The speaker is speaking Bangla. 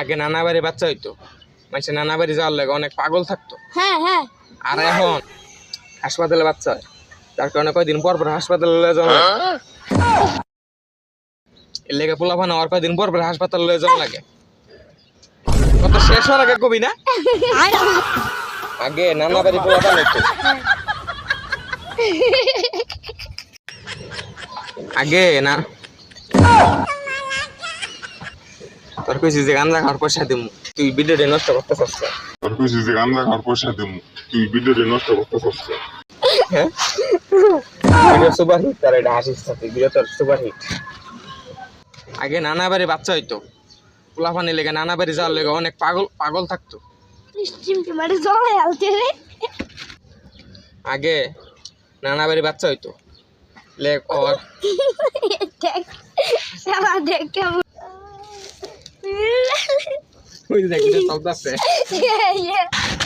আগে নানা বাড়ি বাচ্চা হইতো, মানে নানা বাড়ি যাওয়ার লাগে অনেক পাগল থাকতো। হ্যাঁ হ্যাঁ। আর এখন হাসপাতালে বাচ্চা হয়, তার কারণে কয়দিন পর পর হাসপাতালে লয়ে যাওয়া লাগে। এর লেগে পোলাপান আর কয়দিন পর পর হাসপাতালে লয়ে যাওয়া লাগে। কত শেষ হওয়ার আগে কবি না, আগে নানা বাড়ি পোলাপান হইতো। আগে না তোর কইছি যে গান্দা খাওয়ার পয়সা দিমু, তুই ভিডিওটা নষ্ট করতে চাচ্ছ। তোর কইছি যে গান্দা খাওয়ার পয়সা দিমু, তুই ভিডিওটা নষ্ট করতে চাচ্ছ। হ্যাঁ, ভিডিও সুপার হিট, তার এটা হাসিস থাকে, ভিডিও তোর সুপার হিট। আগে নানা বাড়ি বাচ্চা হইতো, পোলাপানি লেগে নানা বাড়ি যাওয়ার লেগে অনেক পাগল পাগল থাকতো। মানে জলে আলতে রে। আগে নানা বাড়ি বাচ্চা হইতো, লেগ ওর দেখ সারা দেখ কেমন। ওই দেখ এটা চলতেছে। Yeah.